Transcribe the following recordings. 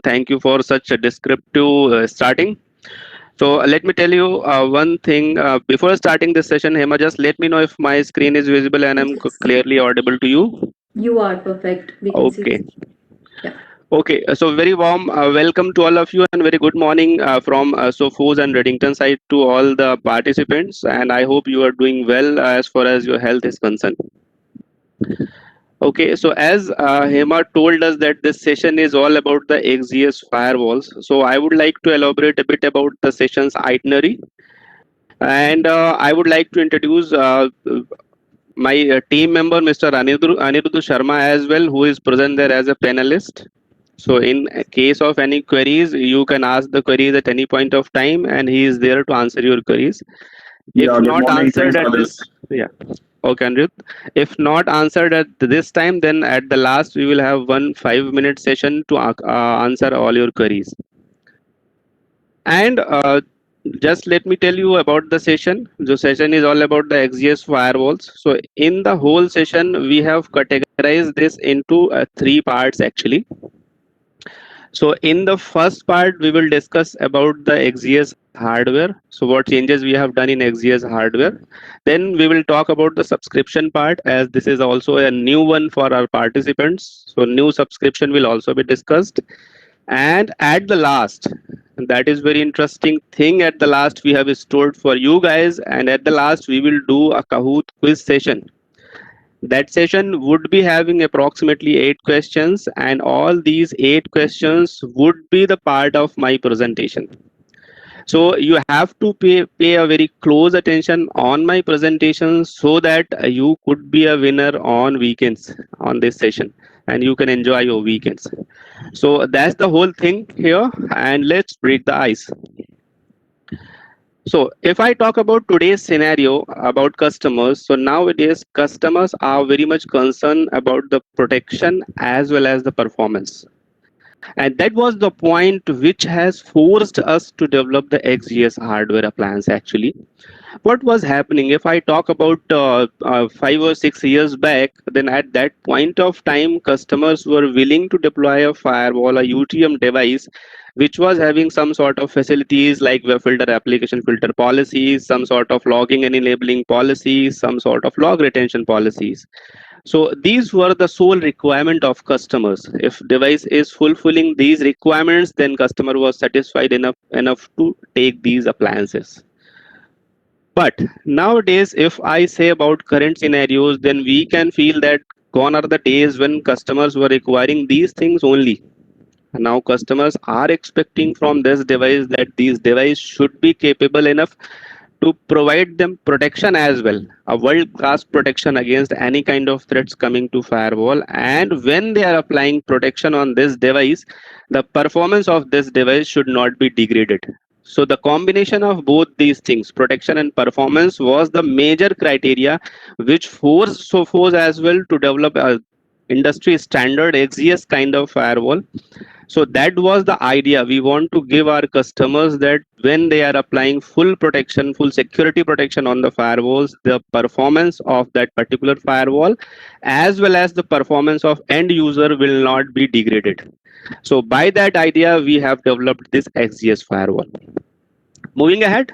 Thank you for such a descriptive starting. So let me tell you one thing before starting this session, Hema. Just let me know if my screen is visible and I'm Yes, clearly audible to you. you are perfect. We can see Okay. this. Yeah. Okay. So very warm welcome to all of you and very good morning from Sophos and Reddington side to all the participants. And I hope you are doing well as far as your health is concerned. Okay, so as Hema told us that this session is all about the XGS firewalls, so I would like to elaborate a bit about the session's itinerary, and I would like to introduce my team member, Mr. Anirudh Sharma, as well, who is present there as a panelist. So, in case of any queries, you can ask the queries at any point of time, and he is there to answer your queries. If Yeah, good not morning. answered Thanks, at Adarsh. this, yeah. Okay, Anirudh. If not answered at this time, then at the last we will have one 5 minute session to answer all your queries. And just let me tell you about the session. The session is all about the XGS firewalls. So in the whole session, we have categorized this into three parts actually. So in the first part, we will discuss about the XGS hardware. So what changes we have done in XGS hardware. Then we will talk about the subscription part, as this is also a new one for our participants. So new subscription will also be discussed. And at the last, that is very interesting thing, at the last we have stored for you guys, and at the last we will do a Kahoot quiz session. That session would be having approximately 8 questions, and all these 8 questions would be the part of my presentation. So you have to pay a very close attention on my presentation so that you could be a winner on weekends on this session, and you can enjoy your weekends. So that's the whole thing here, and let's break the ice. So if I talk about today's scenario about customers, so nowadays customers are very much concerned about the protection as well as the performance. And that was the point which has forced us to develop the XGS hardware appliance actually. What was happening, if I talk about 5 or 6 years back, then at that point of time customers were willing to deploy a firewall, a UTM device, which was having some sort of facilities like web filter, application filter policies, some sort of logging and enabling policies, some sort of log retention policies. So these were the sole requirement of customers. If device is fulfilling these requirements, then customer was satisfied enough to take these appliances. But nowadays, if I say about current scenarios, then we can feel that gone are the days when customers were requiring these things only. Now customers are expecting from this device that these device should be capable enough to provide them protection as well, a world class protection against any kind of threats coming to firewall. And when they are applying protection on this device, the performance of this device should not be degraded. So the combination of both these things, protection and performance, was the major criteria which forced Sophos as well to develop a industry standard XGS kind of firewall. So that was the idea. We want to give our customers that when they are applying full protection, full security protection on the firewalls, the performance of that particular firewall as well as the performance of end user will not be degraded. So by that idea, we have developed this XGS firewall. Moving ahead,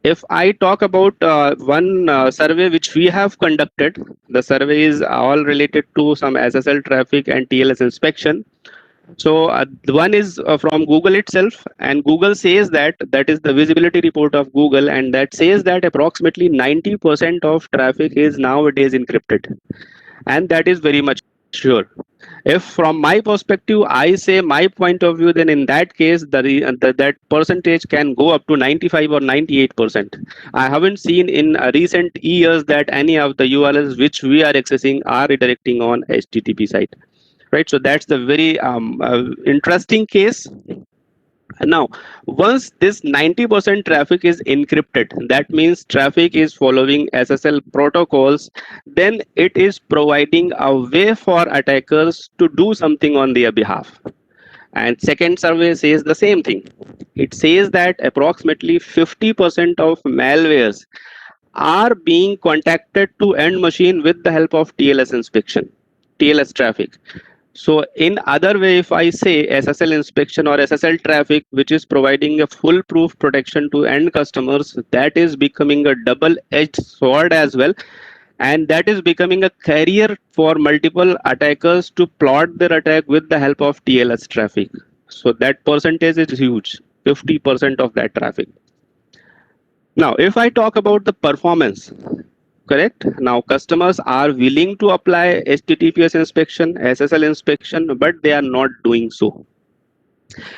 if I talk about one survey which we have conducted, the survey is all related to some SSL traffic and TLS inspection. So the one is from Google itself, and Google says that that is the visibility report of Google, and that says that approximately 90% of traffic is nowadays encrypted, and that is very much sure. If from my perspective, I say my point of view, then in that case, that percentage can go up to 95 or 98%. I haven't seen in recent years that any of the URLs which we are accessing are redirecting on HTTP site, right? So that's the very interesting case. Now once this 90% traffic is encrypted, that means traffic is following SSL protocols, then it is providing a way for attackers to do something on their behalf. And second survey says the same thing. It says that approximately 50% of malwares are being contacted to end machine with the help of TLS inspection, TLS traffic. So in other way, if I say SSL inspection or SSL traffic, which is providing a foolproof protection to end customers, that is becoming a double-edged sword as well. And that is becoming a carrier for multiple attackers to plot their attack with the help of TLS traffic. So that percentage is huge, 50% of that traffic. Now, if I talk about the performance, correct? Now, customers are willing to apply HTTPS inspection, SSL inspection, but they are not doing so.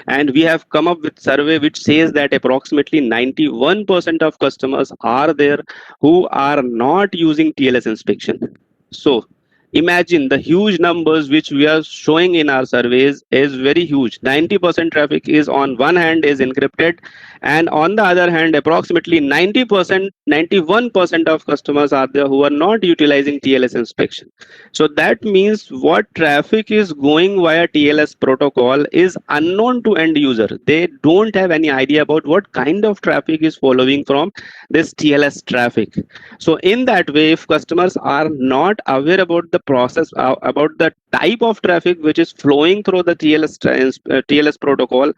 And we have come up with survey which says that approximately 91% of customers are there who are not using TLS inspection. So imagine the huge numbers which we are showing in our surveys is very huge. 90% traffic is on one hand is encrypted, and on the other hand approximately 90%, 91% of customers are there who are not utilizing TLS inspection. So that means what traffic is going via TLS protocol is unknown to end user. They don't have any idea about what kind of traffic is following from this TLS traffic. So in that way, if customers are not aware about the process, about the type of traffic which is flowing through the TLS protocol,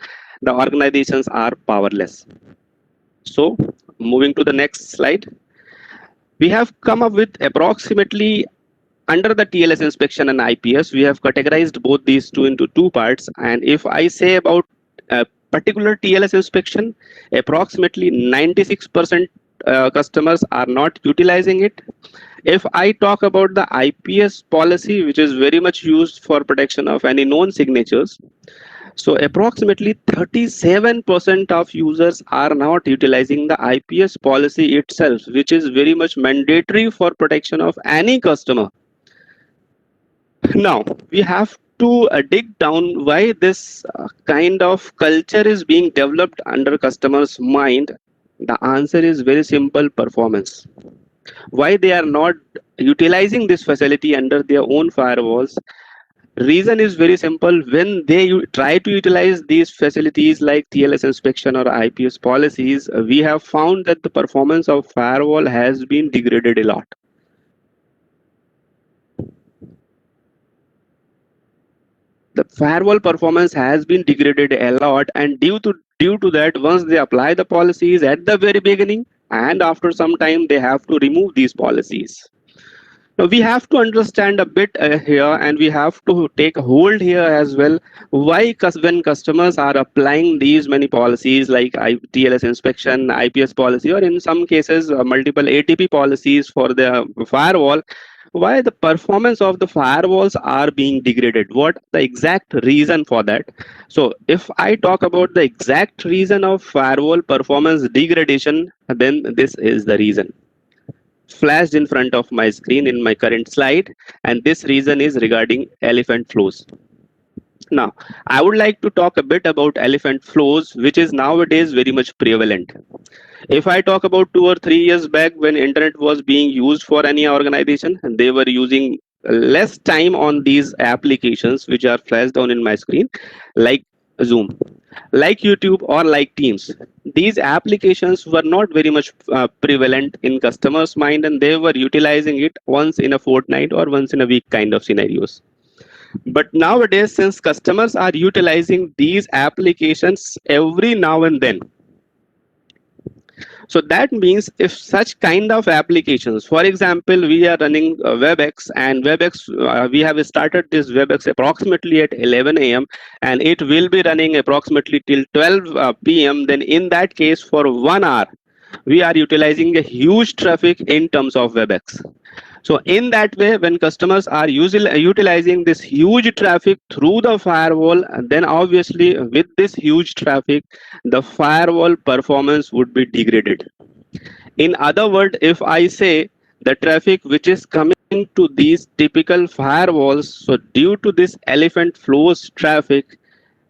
the organizations are powerless. So moving to the next slide, we have come up with approximately under the TLS inspection and IPS, we have categorized both these two into two parts. And if I say about a particular TLS inspection, approximately 96% customers are not utilizing it. If I talk about the IPS policy, which is very much used for protection of any known signatures, so approximately 37% of users are not utilizing the IPS policy itself, which is very much mandatory for protection of any customer. Now, we have to dig down why this kind of culture is being developed under customers' mind. The answer is very simple: performance. Why they are not utilizing this facility under their own firewalls? Reason is very simple. When they try to utilize these facilities like TLS inspection or IPS policies, we have found that the performance of firewall has been degraded a lot. The firewall performance has been degraded a lot, and due to that, once they apply the policies at the very beginning, and after some time they have to remove these policies. Now we have to understand a bit here, and we have to take a hold here as well. Why, when customers are applying these many policies like TLS inspection, IPS policy, or in some cases multiple ATP policies for the firewall, why the performance of the firewalls are being degraded? What the exact reason for that? So if I talk about the exact reason of firewall performance degradation, then this is the reason flashed in front of my screen in my current slide, and this reason is regarding elephant flows. Now I would like to talk a bit about elephant flows, which is nowadays very much prevalent. If I talk about 2 or 3 years back, when internet was being used for any organization, they were using less time on these applications which are flashed down in my screen, like Zoom, like YouTube, or like Teams. These applications were not very much prevalent in customers' mind, and they were utilizing it once in a fortnight or once in a week kind of scenarios. But nowadays, since customers are utilizing these applications every now and then, so that means if such kind of applications, for example, we are running WebEx, and WebEx, we have started this WebEx approximately at 11 a.m. and it will be running approximately till 12 p.m. Then in that case, for 1 hour, we are utilizing a huge traffic in terms of WebEx. So in that way, when customers are utilizing this huge traffic through the firewall, then obviously with this huge traffic, the firewall performance would be degraded. In other words, if I say the traffic which is coming to these typical firewalls, so due to this elephant flows traffic,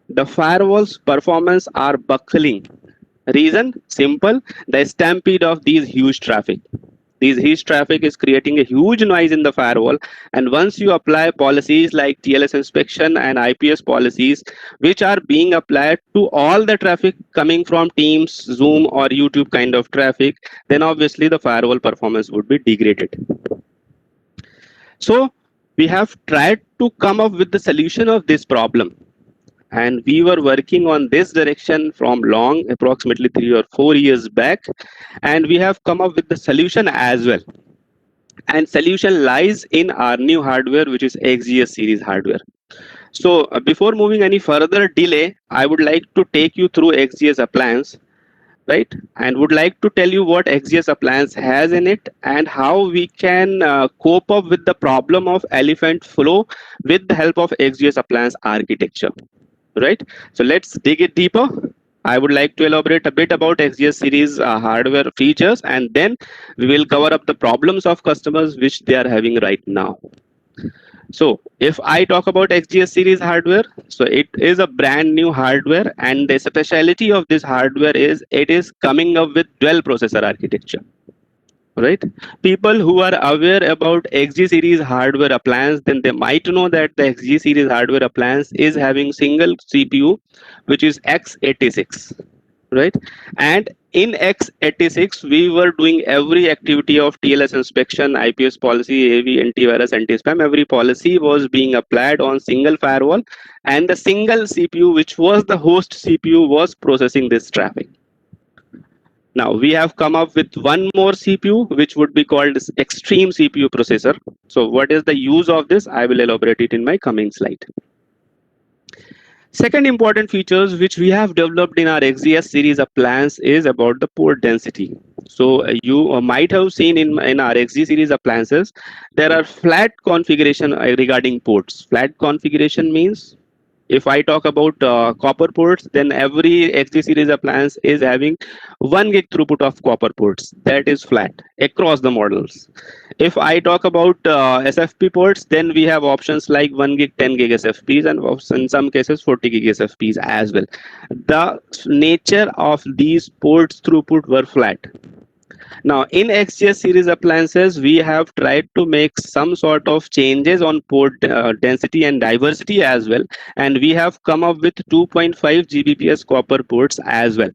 the firewalls performance are buckling. Reason simple: the stampede of these huge traffic. These huge traffic is creating a huge noise in the firewall, and once you apply policies like TLS inspection and IPS policies, which are being applied to all the traffic coming from Teams, Zoom, or YouTube kind of traffic, then obviously the firewall performance would be degraded. So we have tried to come up with the solution of this problem. And we were working on this direction from long, approximately 3 or 4 years back, and we have come up with the solution as well. And solution lies in our new hardware, which is XGS series hardware. So before moving any further delay, I would like to take you through XGS appliance, right? And would like to tell you what XGS appliance has in it and how we can cope up with the problem of elephant flow with the help of XGS appliance architecture, right? So let's dig it deeper. I would like to elaborate a bit about XGS series hardware features, and then we will cover up the problems of customers which they are having right now. So if I talk about XGS series hardware, so it is a brand new hardware, and the specialty of this hardware is it is coming up with dual processor architecture, right? People who are aware about XG series hardware appliance, then they might know that the XG series hardware appliance is having single CPU, which is x86, right? And in x86 we were doing every activity of TLS inspection, IPS policy, AV, antivirus, anti-spam. Every policy was being applied on single firewall, and the single CPU, which was the host CPU, was processing this traffic. Now we have come up with one more CPU, which would be called extreme CPU processor. So what is the use of this? I will elaborate it in my coming slide. Second important features which we have developed in our XGS series appliance is about the port density. So you might have seen in our XG series appliances, there are flat configuration regarding ports. Flat configuration means if I talk about copper ports, then every XG series appliance is having 1 gig throughput of copper ports. That is flat across the models. If I talk about SFP ports, then we have options like 1 gig, 10 gig SFPs, and in some cases 40 gig SFPs as well. The nature of these ports throughput were flat. Now, in XGS series appliances, we have tried to make some sort of changes on port density and diversity as well. And we have come up with 2.5 Gbps copper ports as well.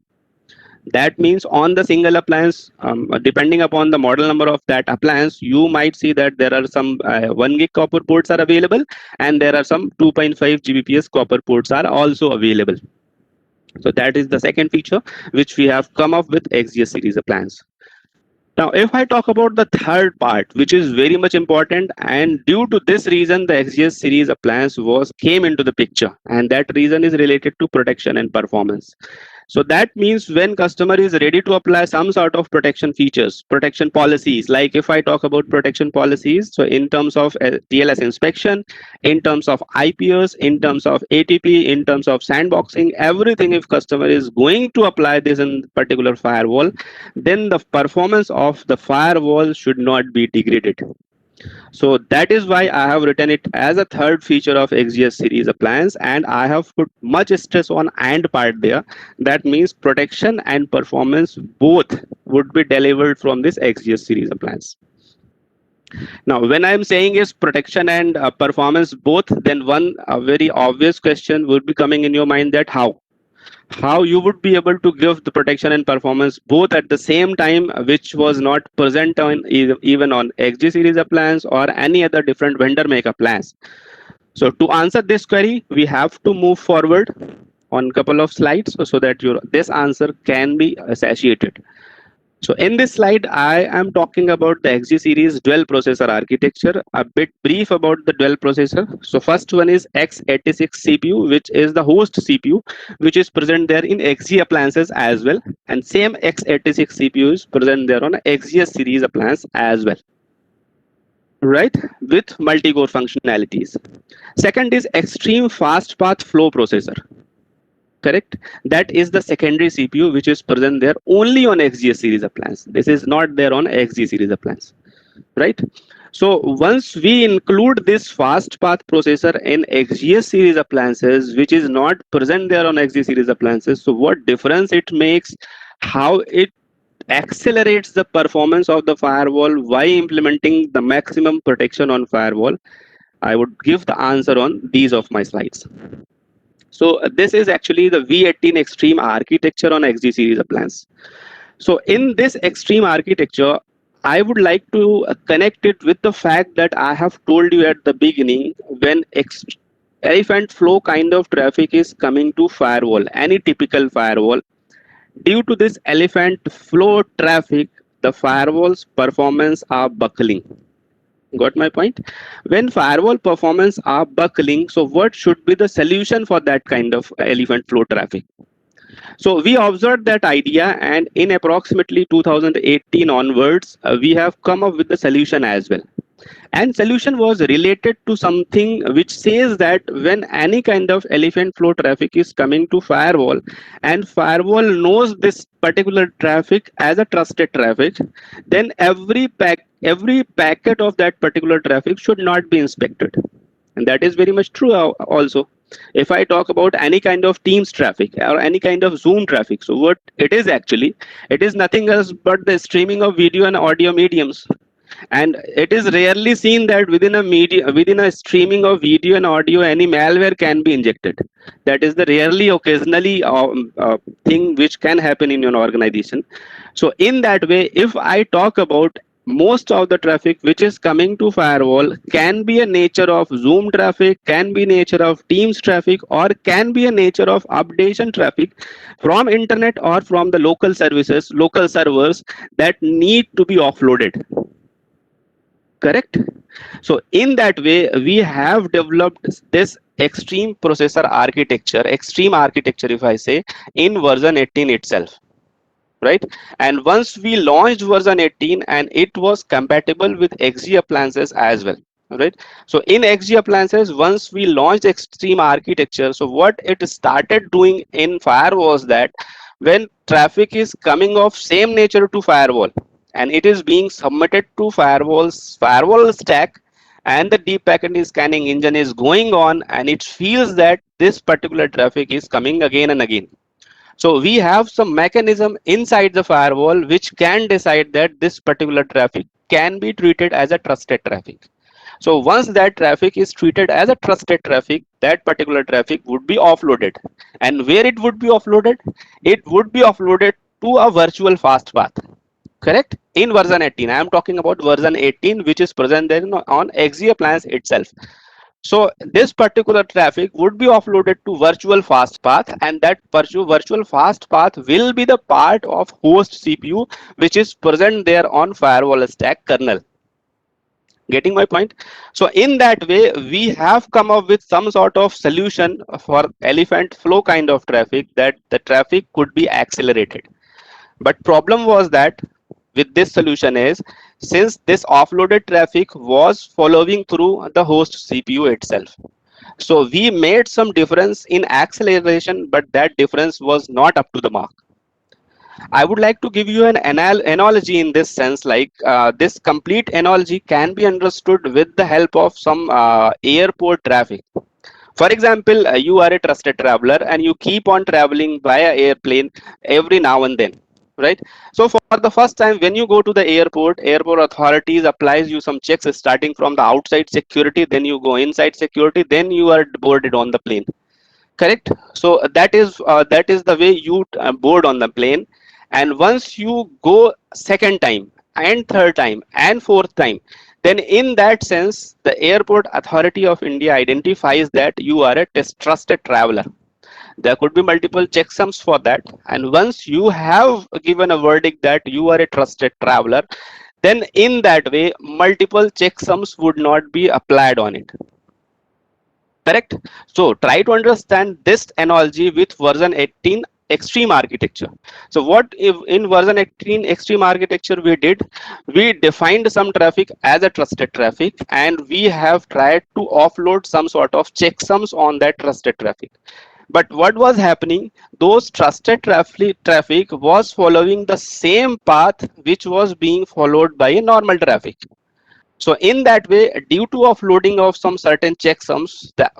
That means on the single appliance, depending upon the model number of that appliance, you might see that there are some 1 gig copper ports are available, and there are some 2.5 Gbps copper ports are also available. So that is the second feature which we have come up with XGS series appliance. Now, if I talk about the third part, which is very much important, and due to this reason, the XGS series appliance came into the picture, and that reason is related to protection and performance. So that means when customer is ready to apply some sort of protection features, protection policies, like if I talk about protection policies, so in terms of TLS inspection, in terms of IPS, in terms of ATP, in terms of sandboxing, everything, if customer is going to apply this in particular firewall, then the performance of the firewall should not be degraded. So that is why I have written it as a third feature of XGS series appliance, and I have put much stress on and part there. That means protection and performance both would be delivered from this XGS series appliance. Now, when I'm saying is protection and performance both, then one very obvious question would be coming in your mind, that how you would be able to give the protection and performance both at the same time, which was not present on even on XG series appliance or any other different vendor make appliance. So to answer this query, we have to move forward on a couple of slides so that this answer can be satiated. So in this slide, I am talking about the XG series dual processor architecture, a bit brief about the dual processor. So first one is x86 CPU, which is the host CPU, which is present there in XG appliances as well. And same x86 CPU is present there on XGS series appliance as well, right, with multi-core functionalities. Second is extreme fast path flow processor. Correct. That is the secondary CPU which is present there only on XGS series appliance. This is not there on XG series appliance, right? So once we include this fast path processor in XGS series appliances, which is not present there on XG series appliances, so what difference it makes, how it accelerates the performance of the firewall while implementing the maximum protection on firewall, I would give the answer on these of my slides. So this is actually the V18 Extreme architecture on XG series appliance. So in this Extreme architecture, I would like to connect it with the fact that I have told you at the beginning, when elephant flow kind of traffic is coming to firewall, any typical firewall, due to this elephant flow traffic, the firewall's performance are buckling. Got my point? When firewall performance are buckling, so what should be the solution for that kind of elephant flow traffic? So we observed that idea, and in approximately 2018 onwards, we have come up with the solution as well. And solution was related to something which says that when any kind of elephant flow traffic is coming to firewall, and firewall knows this particular traffic as a trusted traffic, then every packet of that particular traffic should not be inspected. And that is very much true also. If I talk about any kind of Teams traffic or any kind of Zoom traffic, so what it is actually, it is nothing else but the streaming of video and audio mediums. And it is rarely seen that within a streaming of video and audio, any malware can be injected. That is the rarely occasionally thing which can happen in your organization. So in that way, if I talk about most of the traffic which is coming to firewall, can be a nature of Zoom traffic, can be nature of Teams traffic, or can be a nature of updation traffic from internet or from the local services, local servers, that need to be offloaded. Correct? So in that way, we have developed this extreme processor architecture, extreme architecture, if I say, in version 18 itself. Right? And once we launched version 18, and it was compatible with XG appliances as well. Right? So in XG appliances, once we launched extreme architecture, so what it started doing in Fire was that when traffic is coming of same nature to firewall, and it is being submitted to firewall stack, and the deep packet scanning engine is going on, and it feels that this particular traffic is coming again and again. So we have some mechanism inside the firewall which can decide that this particular traffic can be treated as a trusted traffic. So once that traffic is treated as a trusted traffic, that particular traffic would be offloaded. And where it would be offloaded? It would be offloaded to a virtual fast path. Correct? In version 18, I am talking about version 18, which is present there on XG appliance itself. So this particular traffic would be offloaded to virtual fast path, and that virtual fast path will be the part of host CPU, which is present there on firewall stack kernel. Getting my point? So in that way, we have come up with some sort of solution for elephant flow kind of traffic, that the traffic could be accelerated. But problem was that with this solution is, since this offloaded traffic was following through the host CPU itself, so we made some difference in acceleration, but that difference was not up to the mark. I would like to give you an analogy in this sense, like this complete analogy can be understood with the help of some airport traffic. For example, you are a trusted traveler and you keep on traveling via airplane every now and then, right? So for the first time, when you go to the airport authorities applies you some checks starting from the outside security, then you go inside security, then you are boarded on the plane. Correct? So that is the way you board on the plane. And once you go second time and third time and fourth time, then in that sense, the Airport Authority of India identifies that you are a trusted traveler. There could be multiple checksums for that. And once you have given a verdict that you are a trusted traveler, then in that way, multiple checksums would not be applied on it. Correct? So try to understand this analogy with version 18 extreme architecture. So what if in version 18 extreme architecture we defined some traffic as a trusted traffic, and we have tried to offload some sort of checksums on that trusted traffic. But what was happening, those trusted traffic was following the same path which was being followed by a normal traffic. So in that way, due to offloading of some certain checksums, the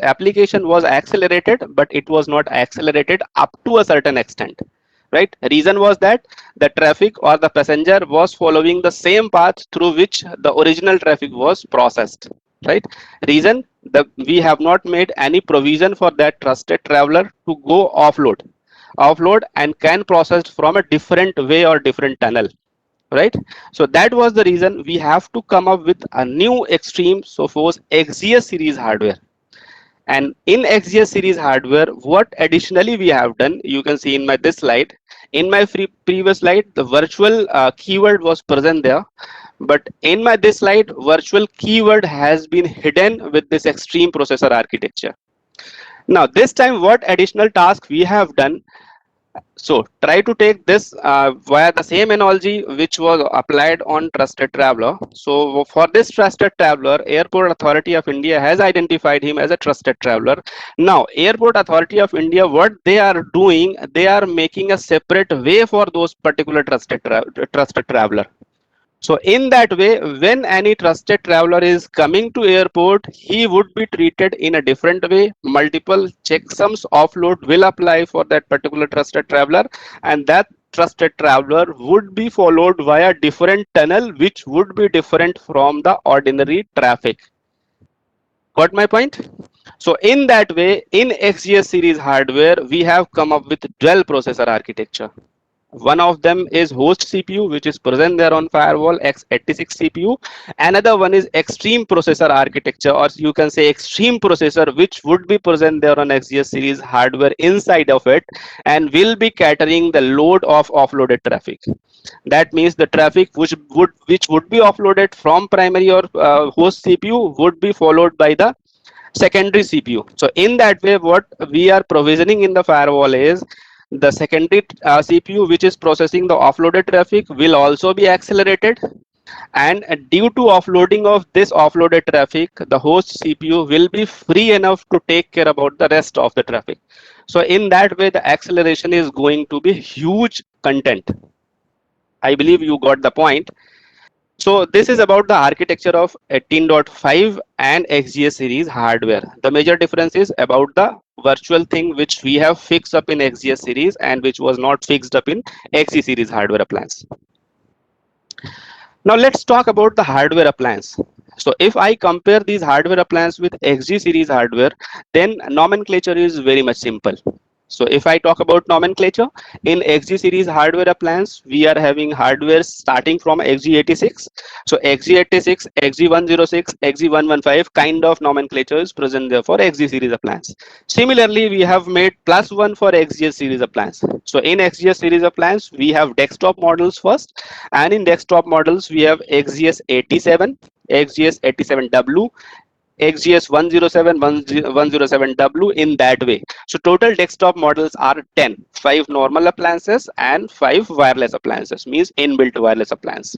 application was accelerated, but it was not accelerated up to a certain extent. Right? Reason was that the traffic or the passenger was following the same path through which the original traffic was processed. Right? Reason, we have not made any provision for that trusted traveler to go offload and can process from a different way or different tunnel. right? So that was the reason we have to come up with a new extreme Sophos XGS series hardware. And in XGS series hardware, what additionally we have done, you can see in my this slide. In my previous slide, the virtual keyword was present there, but in my this slide, virtual keyword has been hidden with this extreme processor architecture. Now this time, what additional task we have done? So try to take this via the same analogy which was applied on Trusted Traveler. So for this Trusted Traveler, Airport Authority of India has identified him as a Trusted Traveler. Now Airport Authority of India, what they are doing, they are making a separate way for those particular Trusted Traveler. So in that way, when any trusted traveler is coming to airport, he would be treated in a different way. Multiple checksums offload will apply for that particular trusted traveler, and that trusted traveler would be followed via different tunnel, which would be different from the ordinary traffic. Got my point? So in that way, in XGS series hardware, we have come up with dual processor architecture. One of them is host CPU, which is present there on firewall x86 CPU. Another one is extreme processor architecture, or you can say extreme processor, which would be present there on XGS series hardware inside of it, and will be catering the load of offloaded traffic. That means the traffic which would be offloaded from primary or host CPU would be followed by the secondary CPU. So in that way, what we are provisioning in the firewall is the secondary CPU, which is processing the offloaded traffic, will also be accelerated. And due to offloading of this offloaded traffic, the host CPU will be free enough to take care about the rest of the traffic. So in that way, the acceleration is going to be huge content. I believe you got the point. So this is about the architecture of 18.5 and XGS series hardware. The major difference is about the virtual thing which we have fixed up in XGS series and which was not fixed up in XE series hardware appliance. Now let's talk about the hardware appliance. So if I compare these hardware appliance with XG series hardware, then nomenclature is very much simple. So if I talk about nomenclature, in XG series hardware appliance, we are having hardware starting from XG86. So XG86, XG106, XG115 kind of nomenclature is present there for XG series appliance. Similarly, we have made +1 for XGS series appliance. So in XGS series appliance, we have desktop models first, and in desktop models, we have XGS87, XGS87W, XGS 107, 107W in that way. So total desktop models are 10, 5 normal appliances and 5 wireless appliances, means inbuilt wireless appliance.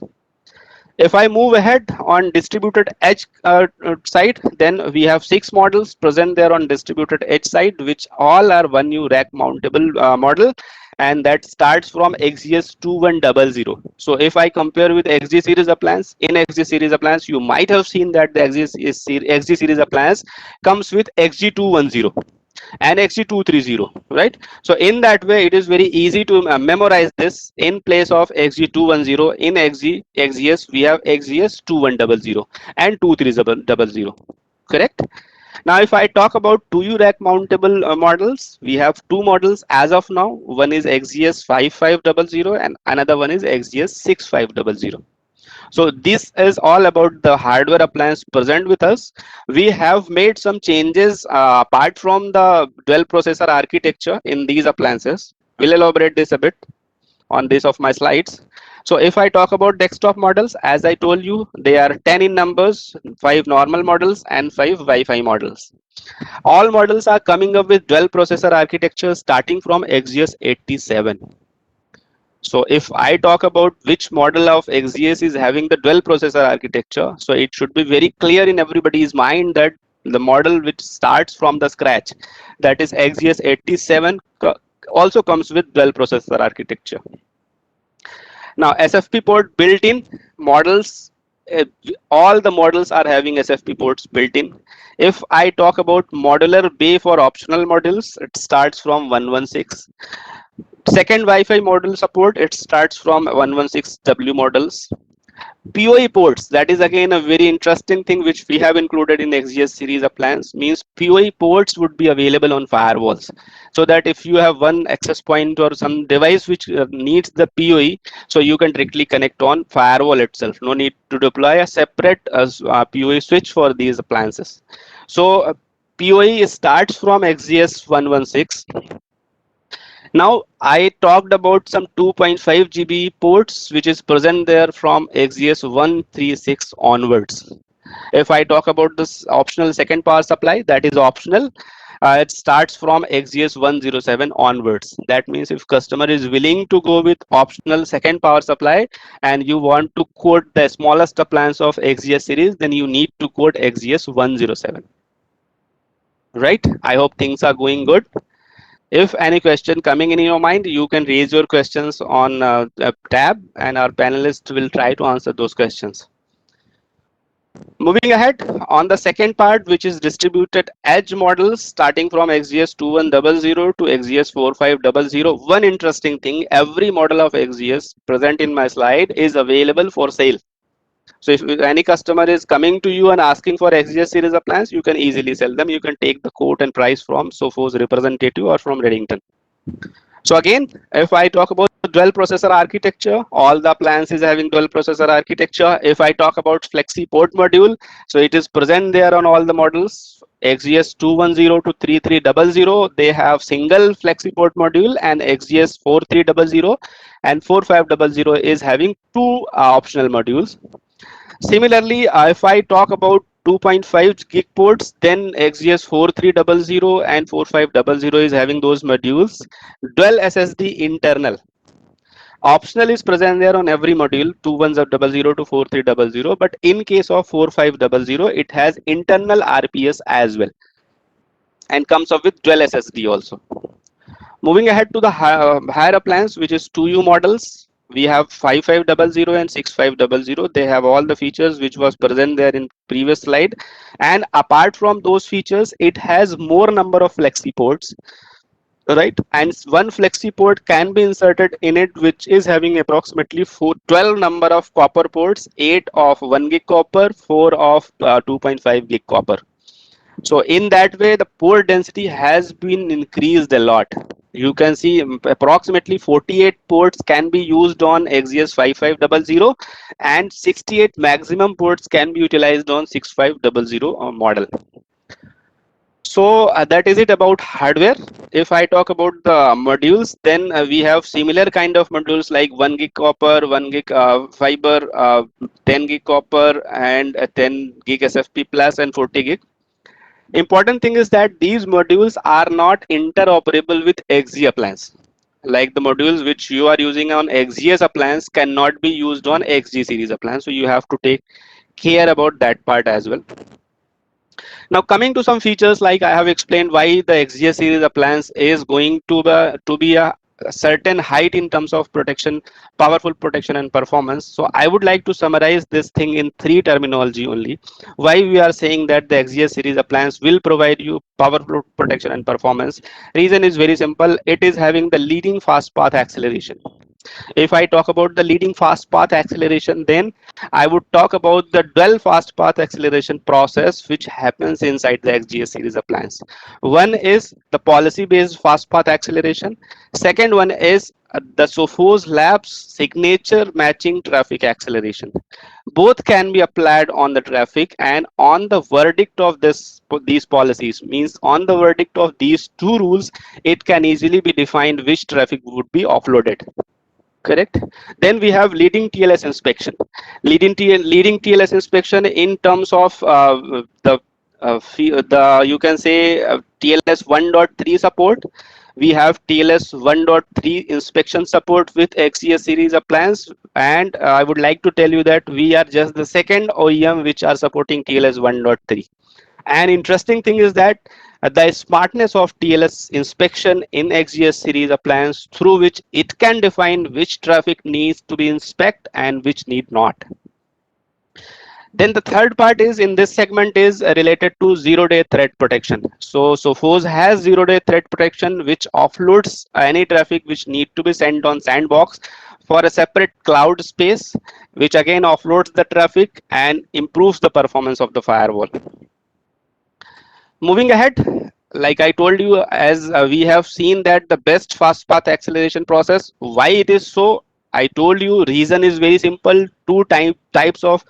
If I move ahead on distributed edge side, then we have 6 models present there on distributed edge side, which all are 1U rack mountable model, and that starts from XGS 2100. So if I compare with XG series appliance, in XG series appliance, you might have seen that the XG series appliance comes with XG 210 and XG230, right? So in that way, it is very easy to memorize this. In place of XG210, in XGS, we have XGS 2100 and 2300, correct? Now, if I talk about 2U rack mountable models, we have 2 models as of now. One is XGS 5500 and another one is XGS 6500. So this is all about the hardware appliance present with us. We have made some changes apart from the dual processor architecture in these appliances. We'll elaborate this a bit on this of my slides. So if I talk about desktop models, as I told you, they are 10 in numbers, 5 normal models and 5 Wi-Fi models. All models are coming up with dual processor architecture starting from XGS 87. So if I talk about which model of XGS is having the dual processor architecture, so it should be very clear in everybody's mind that the model which starts from the scratch, that is XGS 87, also comes with dual processor architecture. Now SFP port built in models, all the models are having SFP ports built in. If I talk about modular bay for optional models, it starts from 116. Second Wi-Fi model support, it starts from 116W models. PoE ports, that is again a very interesting thing which we have included in XGS series of plans, means PoE ports would be available on firewalls. So that if you have one access point or some device which needs the PoE, so you can directly connect on firewall itself. No need to deploy a separate PoE switch for these appliances. So PoE starts from XGS 116. Now I talked about some 2.5 GB ports which is present there from XGS 136 onwards. If I talk about this optional second power supply, that is optional. It starts from XGS 107 onwards. That means if customer is willing to go with optional second power supply and you want to quote the smallest appliance of XGS series, then you need to quote XGS 107. Right? I hope things are going good. If any question coming in your mind, you can raise your questions on a tab and our panelists will try to answer those questions. Moving ahead on the second part, which is distributed edge models starting from XGS 2100 to XGS 4500. One interesting thing, every model of XGS present in my slide is available for sale. So if any customer is coming to you and asking for XGS series of plans, you can easily sell them. You can take the quote and price from Sophos representative or from Redington. So again, if I talk about dual processor architecture, all the plans is having dual processor architecture. If I talk about flexi port module, so it is present there on all the models. XGS 210 to 3300, they have single flexi port module, and XGS 4300 and 4500 is having two optional modules. Similarly, if I talk about 2.5 gig ports, then XGS 4300 and 4500 is having those modules. Dual SSD internal. Optional is present there on every module 2100 to 4300, but in case of 4500, it has internal RPS as well and comes up with dual SSD also. Moving ahead to the higher appliance, which is 2U models, we have 5500 and 6500. They have all the features which was present there in previous slide, and apart from those features, it has more number of flexi ports, right? And one flexi port can be inserted in it, which is having approximately 12 number of copper ports, 8 of 1 gig copper, 4 of 2.5 gig copper. So in that way, the port density has been increased a lot. You can see approximately 48 ports can be used on XGS 5500 and 68 maximum ports can be utilized on 6500 model. So that is it about hardware. If I talk about the modules, then we have similar kind of modules like 1 gig copper, 1 gig fiber, 10 gig copper, and 10 gig SFP plus, and 40 gig. Important thing is that these modules are not interoperable with XG appliance. Like the modules which you are using on XGS appliance cannot be used on XG series appliance. So you have to take care about that part as well. Now coming to some features, like I have explained why the XGS series appliance is going to be a certain height in terms of protection, powerful protection and performance. So I would like to summarize this thing in three terminology only. Why we are saying that the XGS series appliance will provide you powerful protection and performance. Reason is very simple. It is having the leading fast path acceleration. If I talk about the leading fast path acceleration, then I would talk about the dual fast path acceleration process which happens inside the XGS series appliance. One is the policy based fast path acceleration. Second one is the Sophos Labs signature matching traffic acceleration. Both can be applied on the traffic, and on the verdict of these policies, means on the verdict of these two rules, it can easily be defined which traffic would be offloaded. Correct. Then we have leading TLS inspection. Leading TLS inspection in terms of the you can say TLS 1.3 support. We have TLS 1.3 inspection support with XGS series appliance, and I would like to tell you that we are just the second OEM which are supporting TLS 1.3. And interesting thing is that the smartness of TLS inspection in XGS series appliance, through which it can define which traffic needs to be inspected and which need not. Then the third part is in this segment is related to zero-day threat protection. So Sophos has zero-day threat protection, which offloads any traffic which need to be sent on Sandbox for a separate cloud space, which again offloads the traffic and improves the performance of the firewall. Moving ahead, like I told you, as we have seen that the best fast path acceleration process, why it is so, I told you reason is very simple. Two types of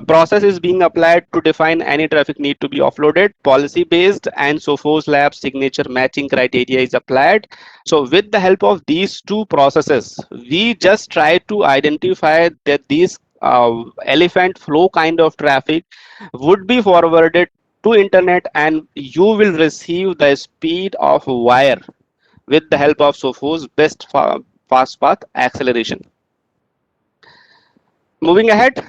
process is being applied to define any traffic need to be offloaded, policy based and Sophos Labs signature matching criteria is applied. So with the help of these two processes, we just try to identify that these elephant flow kind of traffic would be forwarded to internet and you will receive the speed of wire with the help of Sophos best fast path acceleration. Moving ahead,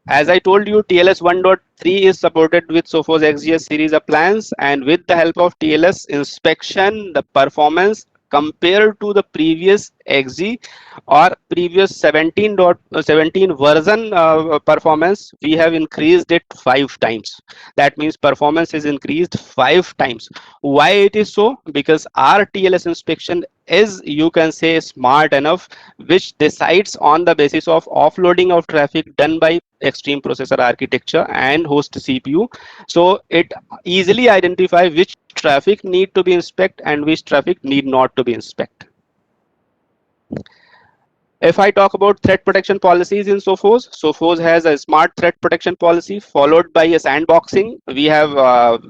as I told you, TLS 1.3 is supported with Sophos XGS series of plans, and with the help of TLS inspection, the performance compared to the previous XG or previous 17.17 version performance, we have increased it 5 times. That means performance is increased 5 times. Why it is so? Because our TLS inspection is, you can say, smart enough, which decides on the basis of offloading of traffic done by extreme processor architecture and host CPU. So it easily identify which traffic need to be inspected and which traffic need not to be inspected. If I talk about threat protection policies in Sophos, Sophos has a smart threat protection policy followed by a sandboxing. We have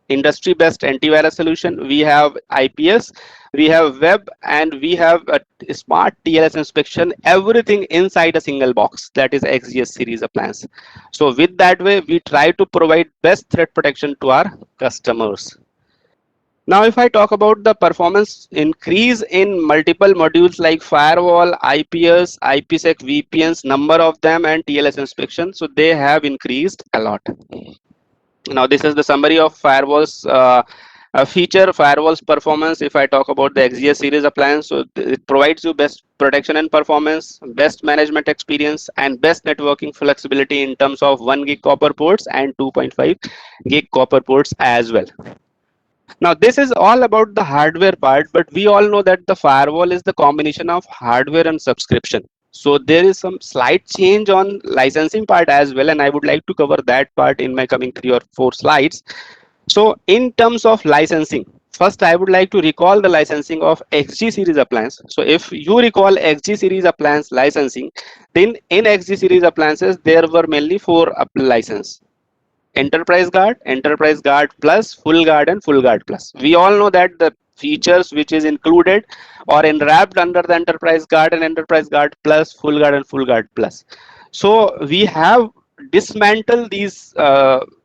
industry best antivirus solution. We have IPS, we have web, and we have a smart TLS inspection. Everything inside a single box. That is XGS series appliance. So with that way, we try to provide best threat protection to our customers. Now, if I talk about the performance increase in multiple modules like firewall, IPS, IPsec, VPNs, number of them, and TLS inspection, so they have increased a lot. Now, this is the summary of firewalls feature, firewalls performance. If I talk about the XGS series appliance, so it provides you best protection and performance, best management experience, and best networking flexibility in terms of 1 gig copper ports and 2.5 gig copper ports as well. Now, this is all about the hardware part, but we all know that the firewall is the combination of hardware and subscription. So there is some slight change on licensing part as well, and I would like to cover that part in my coming 3 or 4 slides. So in terms of licensing, first I would like to recall the licensing of XG series appliance. So if you recall XG series appliance licensing, then in XG series appliances, there were mainly 4 license: Enterprise Guard Plus, Full Guard, and Full Guard Plus. We all know that the features which is included or enwrapped under the Enterprise Guard and Enterprise Guard Plus, Full Guard, and Full Guard Plus. So we have dismantled these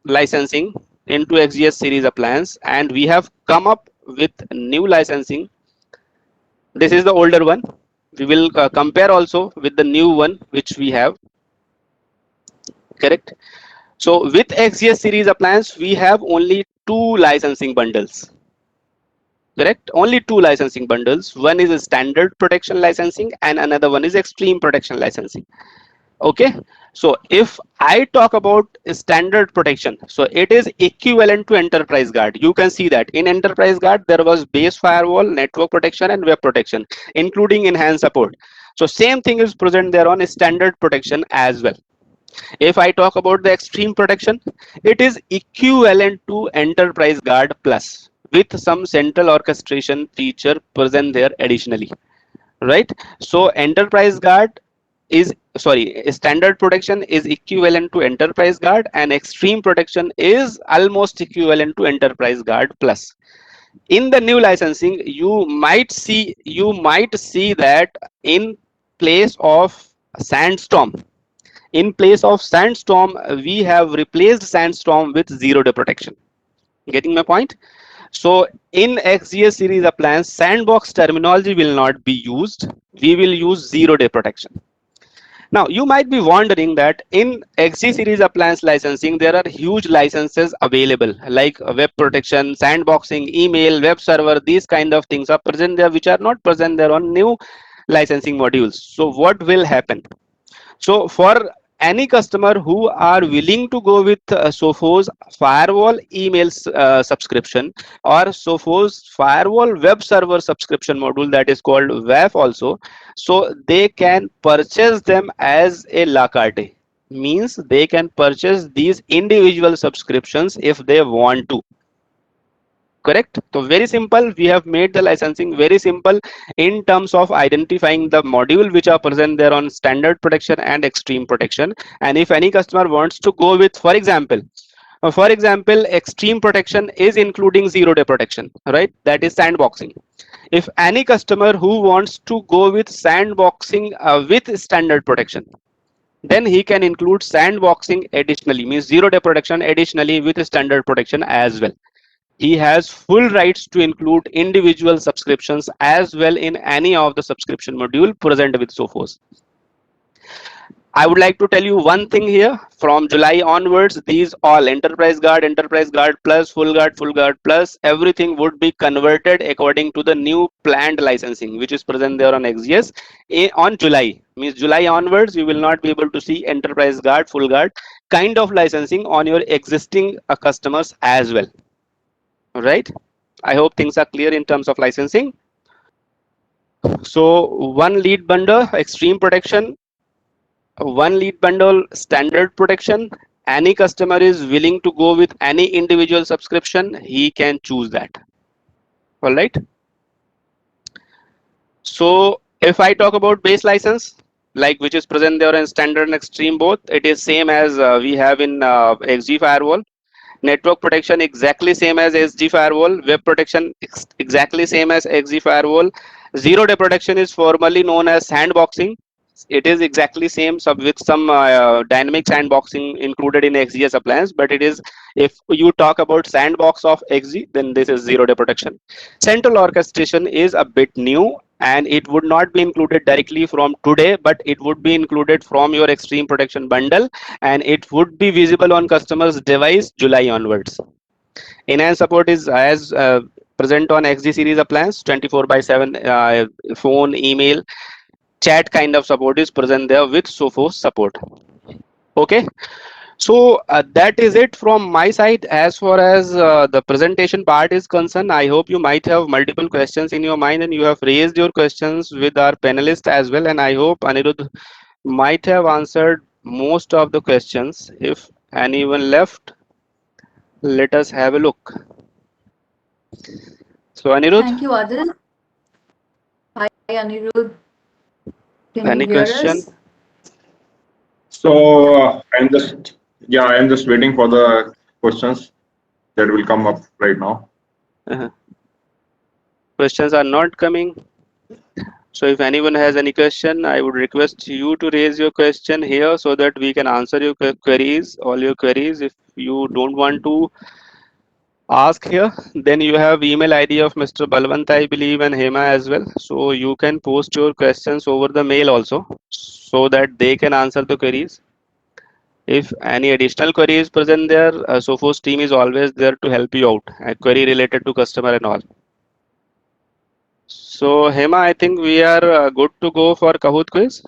licensing into XGS series appliance, and we have come up with new licensing. This is the older one. We will compare also with the new one which we have. Correct. So with XGS series appliance, we have only 2 licensing bundles. Correct? Only 2 licensing bundles. One is a standard protection licensing and another one is extreme protection licensing. Okay. So if I talk about standard protection, so it is equivalent to Enterprise Guard. You can see that in Enterprise Guard, there was base firewall, network protection, and web protection, including enhanced support. So same thing is present there on standard protection as well. If I talk about the extreme protection, it is equivalent to Enterprise Guard Plus with some central orchestration feature present there additionally, right? So Enterprise Guard is, sorry, standard protection is equivalent to Enterprise Guard and extreme protection is almost equivalent to Enterprise Guard Plus. In the new licensing, you might see that in place of Sandstorm, we have replaced Sandstorm with zero-day protection. Getting my point? So in XGS series appliance, sandbox terminology will not be used. We will use zero-day protection. Now, you might be wondering that in XG series appliance licensing, there are huge licenses available like web protection, sandboxing, email, web server. These kind of things are present there, which are not present there on new licensing modules. So what will happen? So for any customer who are willing to go with Sophos firewall emails subscription or Sophos firewall web server subscription module, that is called WAF also, so they can purchase them as a la carte, means they can purchase these individual subscriptions if they want to. Correct. So very simple, we have made the licensing very simple in terms of identifying the module which are present there on standard protection and extreme protection. And if any customer wants to go with, for example, extreme protection is including 0-day protection, right? That is sandboxing. If any customer who wants to go with sandboxing with standard protection, then he can include sandboxing additionally, means 0-day protection additionally with standard protection as well. He has full rights to include individual subscriptions as well in any of the subscription module present with Sophos. I would like to tell you one thing here. From July onwards, these all Enterprise Guard plus, Full Guard plus, everything would be converted according to the new planned licensing, which is present there on XGS on July. Means July onwards, you will not be able to see Enterprise Guard, Full Guard kind of licensing on your existing customers as well. Right? I hope things are clear in terms of licensing. So one lead bundle, extreme protection, one lead bundle, standard protection. Any customer is willing to go with any individual subscription, he can choose that. All right. So if I talk about base license, like which is present there in standard and extreme both, it is same as we have in XG firewall. Network protection exactly same as XG firewall. Web protection exactly same as XG firewall. 0-day protection is formerly known as sandboxing. It is exactly same with some dynamic sandboxing included in XGS appliance, but it is, if you talk about sandbox of XG, then this is 0-day protection. Central orchestration is a bit new and it would not be included directly from today, but it would be included from your extreme protection bundle and it would be visible on customer's device July onwards. Enhanced support is as present on XG series appliance, 24/7 phone, email, chat kind of support is present there with Sophos support. Okay. So that is it from my side as far as the presentation part is concerned. I hope you might have multiple questions in your mind and you have raised your questions with our panelists as well. And I hope Anirudh might have answered most of the questions. If anyone left, let us have a look. So Anirudh, Thank you, Adil. Hi, Anirudh. Can any you hear question? us? So I'm just waiting for the questions that will come up right now. Questions are not coming. So if anyone has any question, I would request you to raise your question here so that we can answer your queries, all your queries. If you don't want to ask here, then you have email ID of Mr. Balwant, I believe, and Hema as well. So you can post your questions over the mail also so that they can answer the queries. If any additional query is present there, Sophos team is always there to help you out, a query related to customer and all. So Hema, I think we are good to go for Kahoot quiz.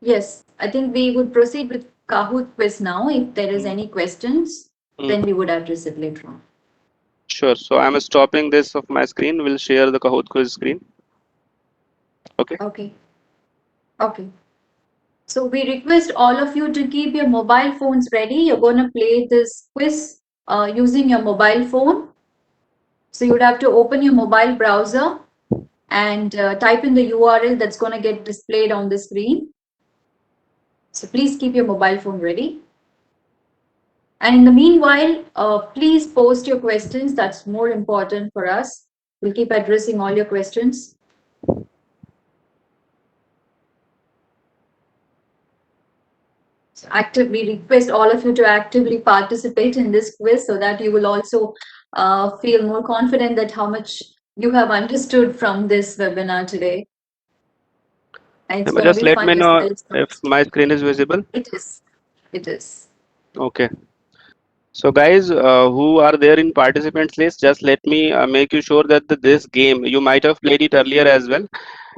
Yes, I think we would proceed with Kahoot quiz now. If there is any questions, then we would address it later on. Sure. So I'm stopping this of my screen. We'll share the Kahoot quiz screen. Okay. Okay. Okay. So we request all of you to keep your mobile phones ready. You're going to play this quiz using your mobile phone. So you would have to open your mobile browser and type in the URL that's going to get displayed on the screen. So please keep your mobile phone ready. And in the meanwhile, please post your questions. That's more important for us. We'll keep addressing all your questions. So we request all of you to actively participate in this quiz so that you will also feel more confident that how much you have understood from this webinar today. And it's Just let me know as well. if my screen is visible. It is. It is. Okay. So guys who are there in participants list, just let me make you sure that this game, you might have played it earlier as well.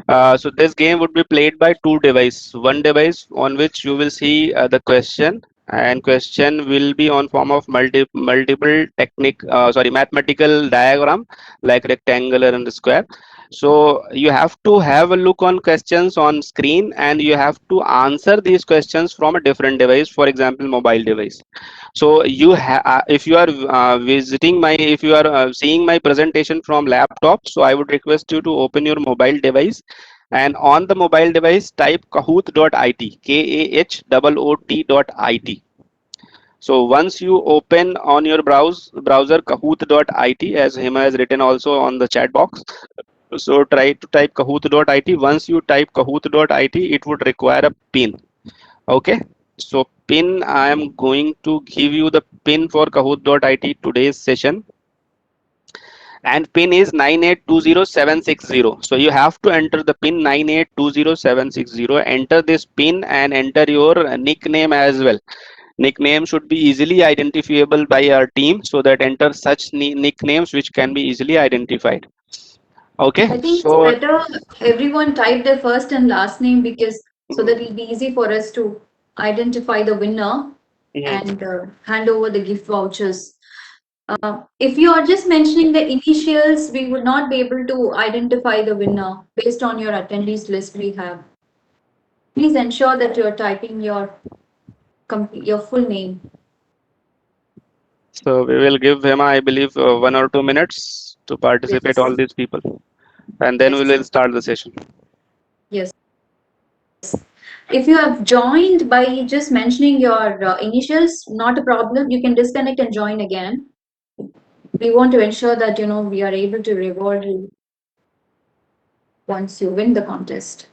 So this game would be played by two devices. One device on which you will see the question, and question will be on form of multiple mathematical diagram like rectangular and square. So you have to have a look on questions on screen, and you have to answer these questions from a different device, for example, mobile device. So if you are if you are seeing my presentation from laptop, so I would request you to open your mobile device, and on the mobile device type kahoot.it, kahoot.it. So once you open on your browser kahoot.it, as Hema has written also on the chat box, so try to type kahoot.it. Once you type kahoot.it, it would require a pin. Okay, so pin, I am going to give you the pin for kahoot.it today's session, and pin is 9820760. So you have to enter the pin 9820760. Enter this pin and enter your nickname as well. Nickname should be easily identifiable by our team, so that enter such nicknames which can be easily identified. Okay, I think it's so better everyone type their first and last name, because so that it'll be easy for us to identify the winner mhm. and hand over the gift vouchers. If you are just mentioning the initials, we would not be able to identify the winner based on your attendees list we have. Please ensure that you're typing your full name. So we will give him, I believe, 1 or 2 minutes to participate Yes. all these people, and then we Yes. will start the session. Yes. If you have joined by just mentioning your initials, not a problem. You can disconnect and join again. We want to ensure that we are able to reward you once you win the contest.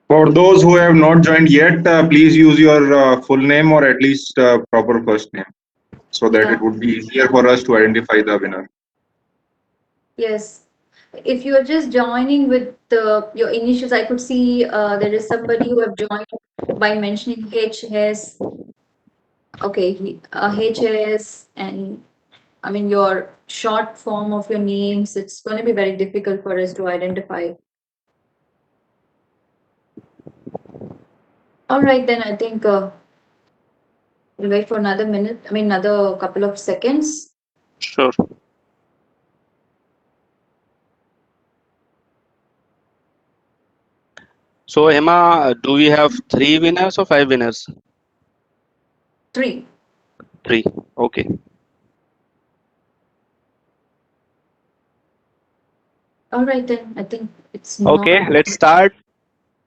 For those who have not joined yet, please use your full name or at least proper first name, so that Yeah. it would be easier for us to identify the winner. Yes. If you are just joining with your initials, I could see there is somebody who have joined by mentioning HS. Okay, HS, and I mean your short form of your names. It's going to be very difficult for us to identify. All right, then I think we'll wait for another minute. I mean, another couple of seconds. Sure. So Hema, do we have 3 winners or 5 winners? 3. 3. Okay. All right, then I think it's Okay, not. let's start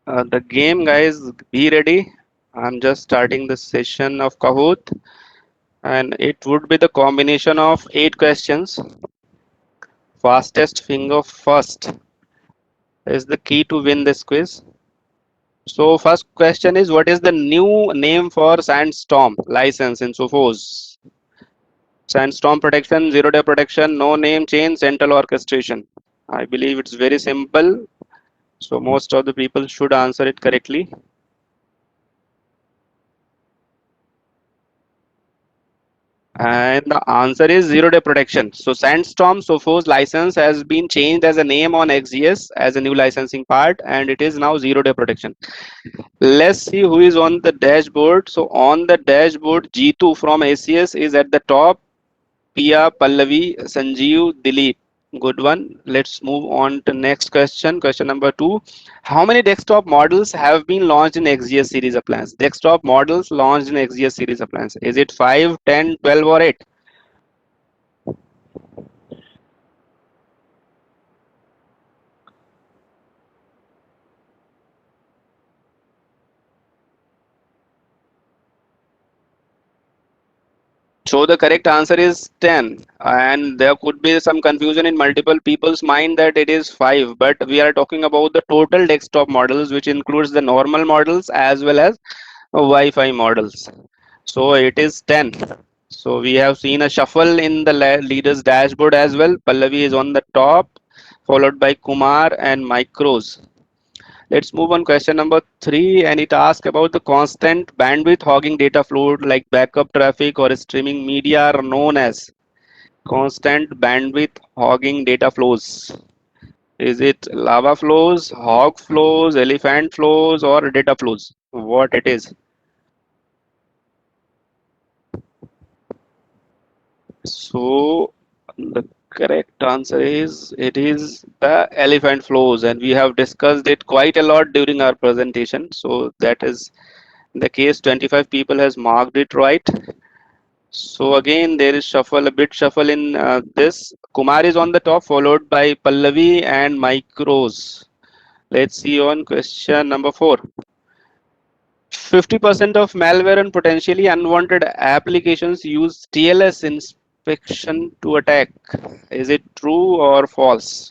the game, guys. Be ready. I'm just starting the session of Kahoot, and it would be the combination of 8 questions. Fastest finger first is the key to win this quiz. So first question is, what is the new name for Sandstorm license in Sophos? Sandstorm protection, zero-day protection, no name change, central orchestration. I believe it's very simple. So most of the people should answer it correctly. And the answer is zero-day protection. So Sandstorm Sophos license has been changed as a name on XGS as a new licensing part, and it is now zero-day protection. Let's see who is on the dashboard. So on the dashboard, G2 from ACS is at the top. Pia, Pallavi, Sanjeev, Dilip. Good one. Let's move on to next question. Question number 2. How many desktop models have been launched in XGS series appliance? Desktop models launched in XGS series appliance. Is it 5, 10, 12 or 8? So the correct answer is 10, and there could be some confusion in multiple people's mind that it is 5, but we are talking about the total desktop models, which includes the normal models as well as Wi-Fi models. So it is 10. So we have seen a shuffle in the leader's dashboard as well. Pallavi is on the top, followed by Kumar and Micros. Let's move on question number 3, and it asks about the constant bandwidth hogging data flow like backup traffic or streaming media are known as. Constant bandwidth hogging data flows. Is it lava flows, hog flows, elephant flows, or data flows? What it is? So the correct answer is it is the elephant flows, and we have discussed it quite a lot during our presentation. So that is the case. 25 people has marked it right. So again, there is shuffle, a bit shuffle in this. Kumar is on the top, followed by Pallavi and Mike Rose. Let's see on question number 4. 50% of malware and potentially unwanted applications use TLS inspection to attack. Is it true or false?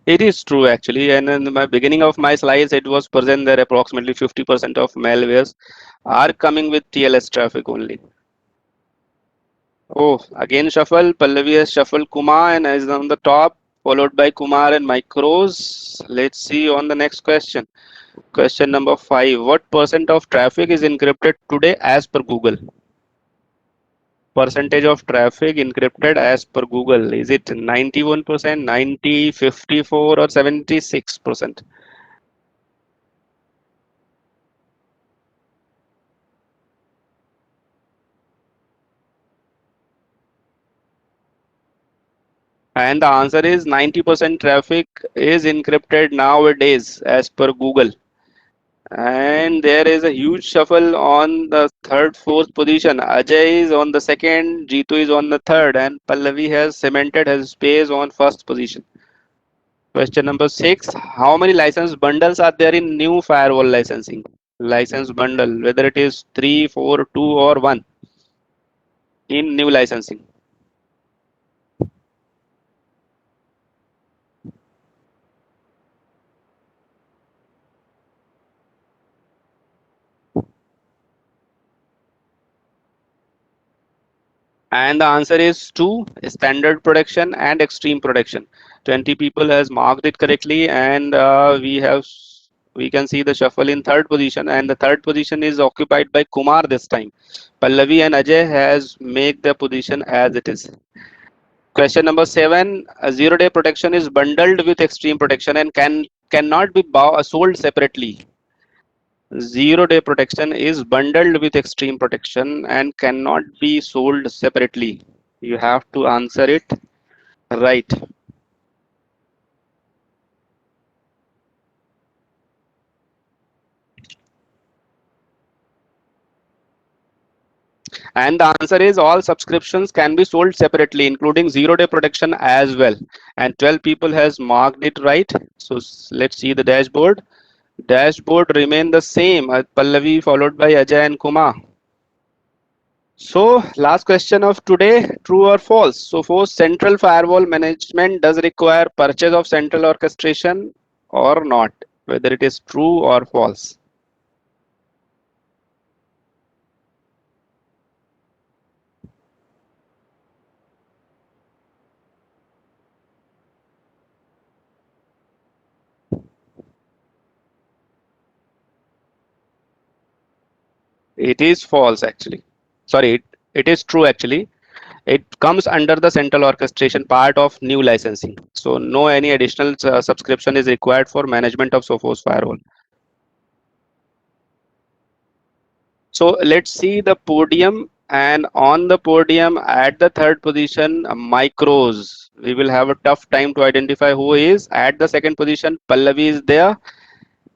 It is true actually, and in the beginning of my slides, it was present that approximately 50% of malwares are coming with TLS traffic only. Oh, again shuffle. Pallavi has shuffled Kumar and is on the top, followed by Kumar and Mike Rose. Let's see on the next question. Question number 5. What percent of traffic is encrypted today as per Google? Percentage of traffic encrypted as per Google. Is it 91%, 90, 54, or 76%? And the answer is 90% traffic is encrypted nowadays as per Google. And there is a huge shuffle on the third, fourth position. Ajay is on the second, Jitu is on the third, and Pallavi has cemented his space on first position. Question number 6. How many license bundles are there in new firewall licensing? License bundle, whether it is 3, 4, 2, or 1 in new licensing. And the answer is 2, standard protection and extreme protection. 20 people has marked it correctly, and we can see the shuffle in third position, and the third position is occupied by Kumar this time. Pallavi and Ajay has made the position as it is. Question number 7. Zero-day protection is bundled with extreme protection and cannot be sold separately. Zero-day protection is bundled with extreme protection and cannot be sold separately. You have to answer it right. And the answer is all subscriptions can be sold separately, including zero-day protection as well. And 12 people has marked it right. So let's see the dashboard. Dashboard remain the same. Pallavi followed by Ajay and Kumar. So last question of today, true or false? So for central firewall management does require purchase of central orchestration or not, whether it is true or false. It is false actually. Sorry, it is true actually. It comes under the central orchestration part of new licensing. So no any additional subscription is required for management of Sophos firewall. So let's see the podium, and on the podium at the third position, Mike Rose. We will have a tough time to identify who is. At the second position, Pallavi is there,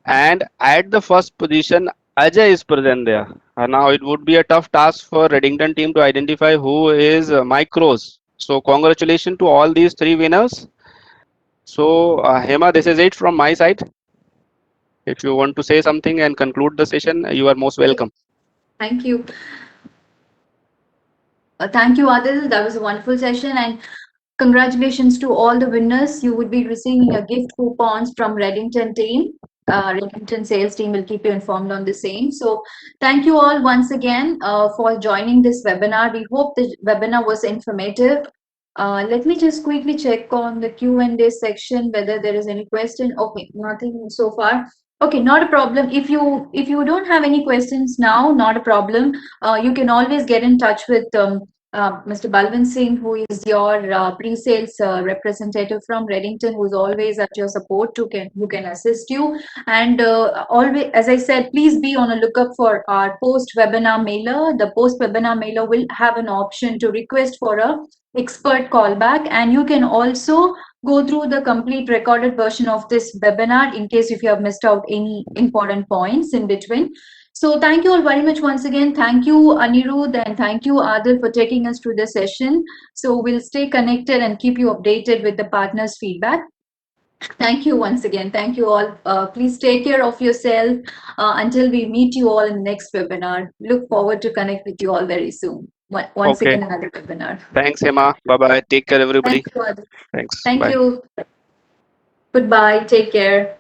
and at the first position, Ajay is present there. Now it would be a tough task for Reddington team to identify who is Mike Rose. So congratulations to all these three winners. So Hema, this is it from my side. If you want to say something and conclude the session, you are most welcome. Thank you. Thank you, Adil. That was a wonderful session, and congratulations to all the winners. You would be receiving a gift coupons from Reddington team. Reddington sales team will keep you informed on the same. So thank you all once again for joining this webinar. We hope the webinar was informative Let me just quickly check on the Q&A section whether there is any question. Okay, nothing so far. Okay, not a problem. If you don't have any questions now, not a problem. You can always get in touch with Mr. Balwant Singh, who is your pre-sales representative from Reddington, who is always at your support, who can assist you. And always, as I said, please be on a lookout for our post-webinar mailer. The post-webinar mailer will have an option to request for a expert callback, and you can also go through the complete recorded version of this webinar in case if you have missed out any important points in between. So thank you all very much once again. Thank you, Anirudh, and thank you, Adil, for taking us through the session. So we'll stay connected and keep you updated with the partners' feedback. Thank you once again. Thank you all. Please take care of yourself until we meet you all in the next webinar. Look forward to connect with you all very soon. Once Okay. again, another webinar. Thanks, Emma. Bye-bye. Take care, everybody. Thank you, Adil. Thanks. Thank Bye. you. Goodbye. Take care.